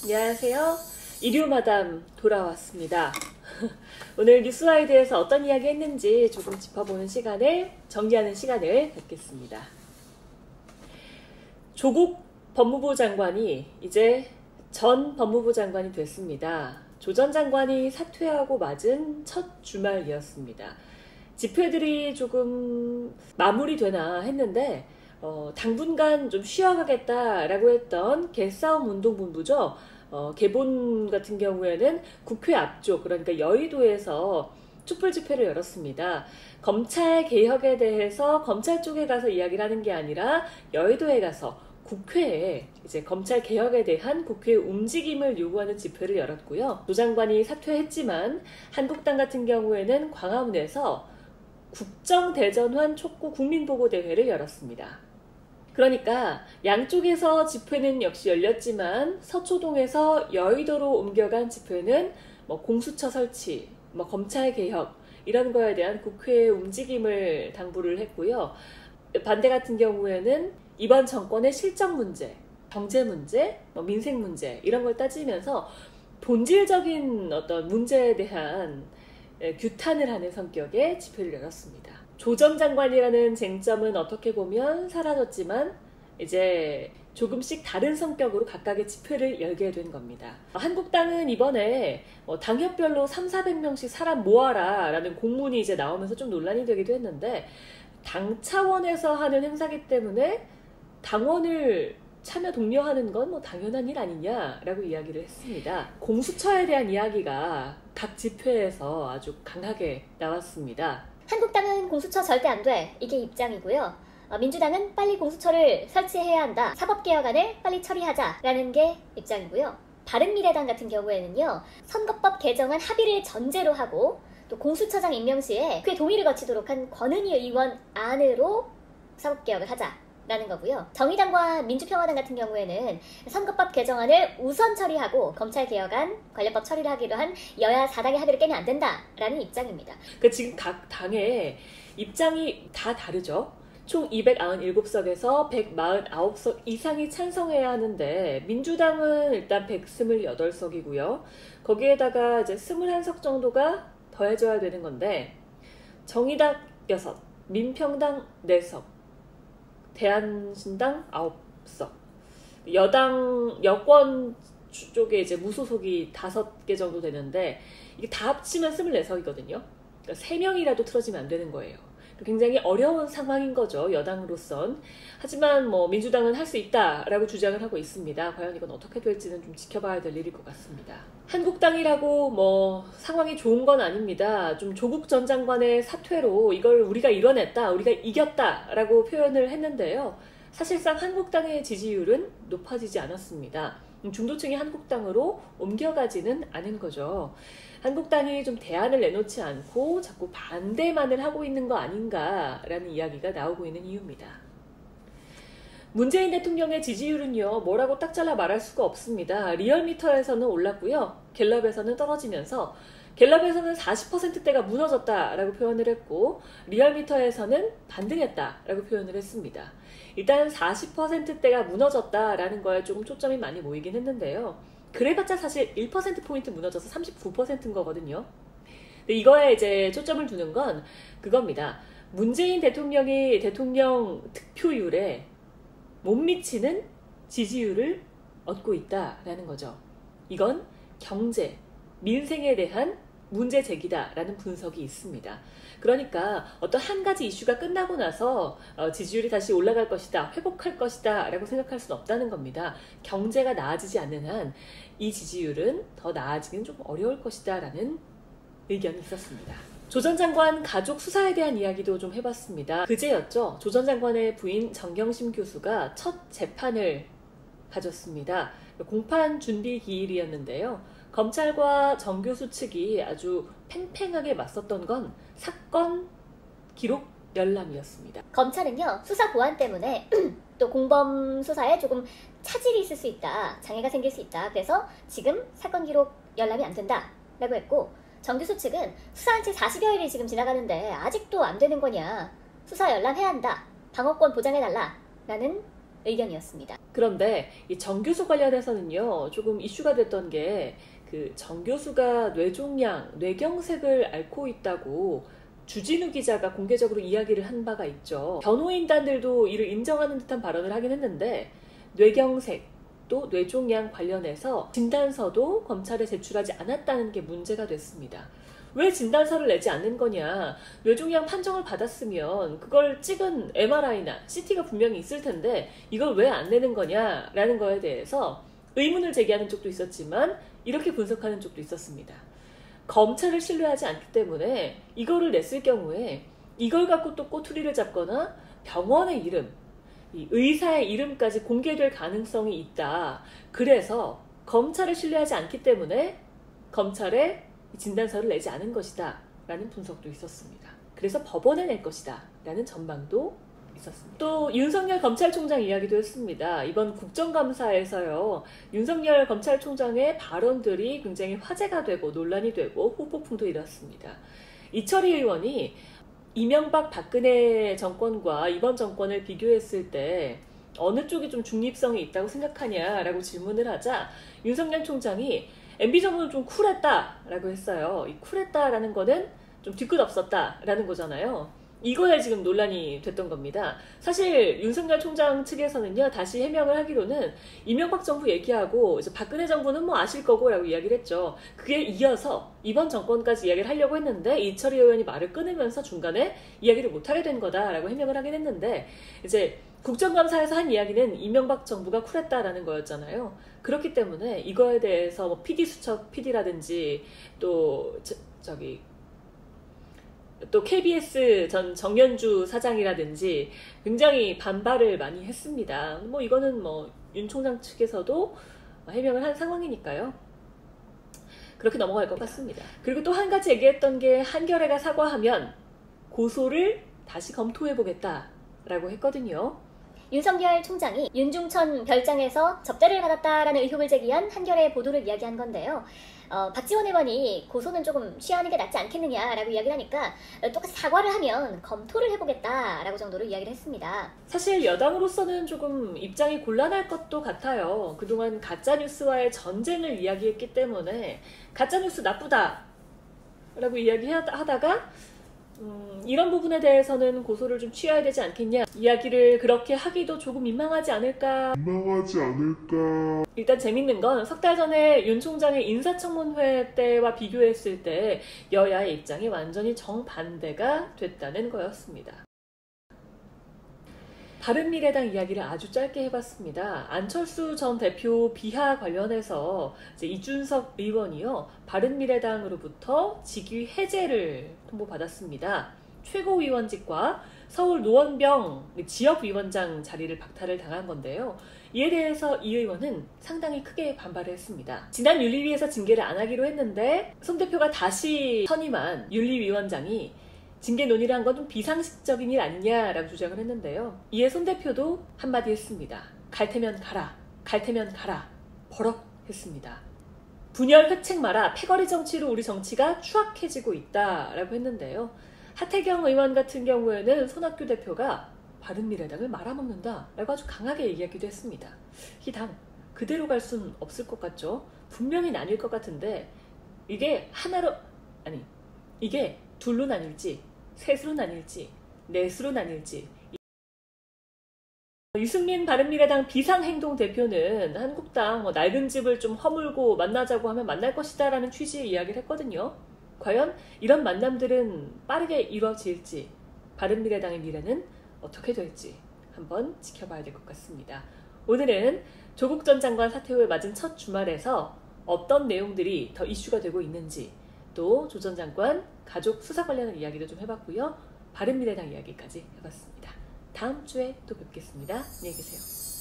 안녕하세요. 일요마담 돌아왔습니다. 오늘 뉴스와에 대해서 어떤 이야기 했는지 조금 짚어보는 시간을, 정리하는 시간을 갖겠습니다. 조국 법무부 장관이 이제 전 법무부 장관이 됐습니다. 조 전 장관이 사퇴하고 맞은 첫 주말이었습니다. 집회들이 조금 마무리되나 했는데 당분간 좀 쉬어가겠다라고 했던 개싸움 운동본부죠. 개본 같은 경우에는 국회 앞쪽, 그러니까 여의도에서 촛불 집회를 열었습니다. 검찰 개혁에 대해서 검찰 쪽에 가서 이야기를 하는 게 아니라 여의도에 가서 국회에 이제 검찰 개혁에 대한 국회의 움직임을 요구하는 집회를 열었고요. 조 장관이 사퇴했지만 한국당 같은 경우에는 광화문에서 국정대전환 촉구 국민보고대회를 열었습니다. 그러니까 양쪽에서 집회는 역시 열렸지만 서초동에서 여의도로 옮겨간 집회는 공수처 설치, 검찰 개혁 이런 거에 대한 국회의 움직임을 당부를 했고요. 반대 같은 경우에는 이번 정권의 실정 문제, 경제 문제, 민생 문제 이런 걸 따지면서 본질적인 어떤 문제에 대한 규탄을 하는 성격의 집회를 열었습니다. 조 전 장관이라는 쟁점은 어떻게 보면 사라졌지만 이제 조금씩 다른 성격으로 각각의 집회를 열게 된 겁니다. 한국당은 이번에 당협별로 300~400명씩 사람 모아라 라는 공문이 이제 나오면서 좀 논란이 되기도 했는데 당 차원에서 하는 행사기 때문에 당원을 참여 독려하는 건 당연한 일 아니냐라고 이야기를 했습니다. 공수처에 대한 이야기가 각 집회에서 아주 강하게 나왔습니다. 한국당은 공수처 절대 안 돼. 이게 입장이고요. 민주당은 빨리 공수처를 설치해야 한다. 사법개혁안을 빨리 처리하자라는 게 입장이고요. 바른미래당 같은 경우에는요. 선거법 개정안 합의를 전제로 하고 또 공수처장 임명 시에 그의 동의를 거치도록 한 권은희 의원 안으로 사법개혁을 하자라는 거고요. 정의당과 민주평화당 같은 경우에는 선거법 개정안을 우선 처리하고 검찰개혁안 관련법 처리를 하기로 한 여야 4당의 합의를 깨면 안 된다라는 입장입니다. 그러니까 지금 각 당의 입장이 다 다르죠. 총 297석에서 149석 이상이 찬성해야 하는데 민주당은 일단 128석이고요. 거기에다가 이제 21석 정도가 더해져야 되는 건데 정의당 6, 민평당 4석, 대한신당 9석, 여권 쪽에 이제 무소속이 5개 정도 되는데 이게 다 합치면 24석이거든요. 그러니까 3명이라도 틀어지면 안 되는 거예요. 굉장히 어려운 상황인 거죠, 여당으로선. 하지만 민주당은 할 수 있다라고 주장을 하고 있습니다. 과연 이건 어떻게 될지는 좀 지켜봐야 될 일일 것 같습니다. 한국당이라고 상황이 좋은 건 아닙니다. 좀 조국 전 장관의 사퇴로 이걸 우리가 이뤄냈다, 우리가 이겼다라고 표현을 했는데요. 사실상 한국당의 지지율은 높아지지 않았습니다. 중도층이 한국당으로 옮겨가지는 않은 거죠. 한국당이 좀 대안을 내놓지 않고 자꾸 반대만을 하고 있는 거 아닌가라는 이야기가 나오고 있는 이유입니다. 문재인 대통령의 지지율은요, 뭐라고 딱 잘라 말할 수가 없습니다. 리얼미터에서는 올랐고요. 갤럽에서는 떨어지면서 갤럽에서는 40%대가 무너졌다라고 표현을 했고 리얼미터에서는 반등했다라고 표현을 했습니다. 일단 40%대가 무너졌다라는 거에 조금 초점이 많이 모이긴 했는데요. 그래봤자 사실 1%포인트 무너져서 39%인 거거든요. 근데 이거에 이제 초점을 두는 건 그겁니다. 문재인 대통령이 대통령 득표율에 못 미치는 지지율을 얻고 있다라는 거죠. 이건 경제, 민생에 대한 문제 제기다라는 분석이 있습니다. 그러니까 어떤 한 가지 이슈가 끝나고 나서 지지율이 다시 올라갈 것이다, 회복할 것이다 라고 생각할 수는 없다는 겁니다. 경제가 나아지지 않는 한 이 지지율은 더 나아지기는 좀 어려울 것이다 라는 의견이 있었습니다. 조 전 장관 가족 수사에 대한 이야기도 좀 해봤습니다. 그제였죠. 조 전 장관의 부인 정경심 교수가 첫 재판을 가졌습니다. 공판 준비 기일이었는데요. 검찰과 정 교수 측이 아주 팽팽하게 맞섰던 건 사건 기록 열람이었습니다. 검찰은요, 수사 보안 때문에 또 공범 수사에 조금 차질이 있을 수 있다, 장애가 생길 수 있다. 그래서 지금 사건 기록 열람이 안 된다 라고 했고, 정 교수 측은 수사한 지 40여일이 지금 지나가는데 아직도 안 되는 거냐, 수사 열람해야 한다, 방어권 보장해달라 라는 의견이었습니다. 그런데 이 정교수 관련해서는요, 조금 이슈가 됐던 게 그 정교수가 뇌종양, 뇌경색을 앓고 있다고 주진우 기자가 공개적으로 이야기를 한 바가 있죠. 변호인단들도 이를 인정하는 듯한 발언을 하긴 했는데 뇌경색 또 뇌종양 관련해서 진단서도 검찰에 제출하지 않았다는 게 문제가 됐습니다. 왜 진단서를 내지 않는 거냐? 뇌종양 판정을 받았으면 그걸 찍은 MRI나 CT가 분명히 있을 텐데 이걸 왜 안 내는 거냐라는 거에 대해서 의문을 제기하는 쪽도 있었지만 이렇게 분석하는 쪽도 있었습니다. 검찰을 신뢰하지 않기 때문에 이거를 냈을 경우에 이걸 갖고 또 꼬투리를 잡거나 병원의 이름, 이 의사의 이름까지 공개될 가능성이 있다. 그래서 검찰을 신뢰하지 않기 때문에 검찰에 진단서를 내지 않은 것이다 라는 분석도 있었습니다. 그래서 법원에 낼 것이다 라는 전망도 있었습니다. 또 윤석열 검찰총장 이야기도 했습니다. 이번 국정감사에서요, 윤석열 검찰총장의 발언들이 굉장히 화제가 되고 논란이 되고 후폭풍도 일었습니다. 이철희 의원이 이명박 박근혜 정권과 이번 정권을 비교했을 때 어느 쪽이 좀 중립성이 있다고 생각하냐라고 질문을 하자 윤석열 총장이 MB정부는 좀 쿨했다라고 했어요. 이 쿨했다라는 거는 좀 뒤끝 없었다라는 거잖아요. 이거에 지금 논란이 됐던 겁니다. 사실 윤석열 총장 측에서는요, 다시 해명을 하기로는 이명박 정부 얘기하고 이제 박근혜 정부는 뭐 아실 거고 라고 이야기를 했죠. 그게 이어서 이번 정권까지 이야기를 하려고 했는데 이철희 의원이 말을 끊으면서 중간에 이야기를 못하게 된 거다라고 해명을 하긴 했는데, 이제 국정감사에서 한 이야기는 이명박 정부가 쿨했다라는 거였잖아요. 그렇기 때문에 이거에 대해서 뭐 PD 수첩 PD라든지 또 KBS 전 정연주 사장이라든지 굉장히 반발을 많이 했습니다. 뭐 이거는 뭐 윤 총장 측에서도 해명을 한 상황이니까요. 그렇게 넘어갈 것 같습니다. 그리고 또 한 가지 얘기했던 게 한겨레가 사과하면 고소를 다시 검토해보겠다라고 했거든요. 윤석열 총장이 윤중천 별장에서 접대를 받았다라는 의혹을 제기한 한겨레 보도를 이야기한 건데요. 박지원 의원이 고소는 조금 취하는 게 낫지 않겠느냐라고 이야기를 하니까 똑같이 사과를 하면 검토를 해보겠다라고 정도로 이야기를 했습니다. 사실 여당으로서는 조금 입장이 곤란할 것도 같아요. 그동안 가짜뉴스와의 전쟁을 이야기했기 때문에 가짜뉴스 나쁘다 라고 이야기하다가 이런 부분에 대해서는 고소를 좀 취해야 되지 않겠냐, 이야기를 그렇게 하기도 조금 민망하지 않을까. 일단 재밌는 건 석 달 전에 윤 총장의 인사청문회 때와 비교했을 때 여야의 입장이 완전히 정반대가 됐다는 거였습니다. 바른미래당 이야기를 아주 짧게 해봤습니다. 안철수 전 대표 비하 관련해서 이제 이준석 의원이요, 바른미래당으로부터 직위 해제를 통보받았습니다. 최고위원직과 서울 노원병 지역위원장 자리를 박탈을 당한 건데요. 이에 대해서 이 의원은 상당히 크게 반발을 했습니다. 지난 윤리위에서 징계를 안 하기로 했는데 손 대표가 다시 선임한 윤리위원장이 징계 논의를 한 건 좀 비상식적인 일 아니냐라고 주장을 했는데요. 이에 손 대표도 한마디 했습니다. 갈 테면 가라, 갈 테면 가라, 버럭 했습니다. 분열 획책 마라, 패거리 정치로 우리 정치가 추악해지고 있다라고 했는데요. 하태경 의원 같은 경우에는 손학규 대표가 바른미래당을 말아먹는다라고 아주 강하게 얘기하기도 했습니다. 이 당 그대로 갈 수는 없을 것 같죠? 분명히 나뉠 것 같은데 이게 이게 둘로 나뉠지, 셋으로 나뉠지, 넷으로 나뉠지. 유승민 바른미래당 비상행동 대표는 한국당 낡은 집을 좀 허물고 만나자고 하면 만날 것이다 라는 취지의 이야기를 했거든요. 과연 이런 만남들은 빠르게 이루어질지, 바른미래당의 미래는 어떻게 될지 한번 지켜봐야 될 것 같습니다. 오늘은 조국 전 장관 사퇴 후에 맞은 첫 주말에서 어떤 내용들이 더 이슈가 되고 있는지, 또 조 전 장관 가족 수사 관련한 이야기도 좀 해봤고요. 바른미래당 이야기까지 해봤습니다. 다음 주에 또 뵙겠습니다. 안녕히 계세요.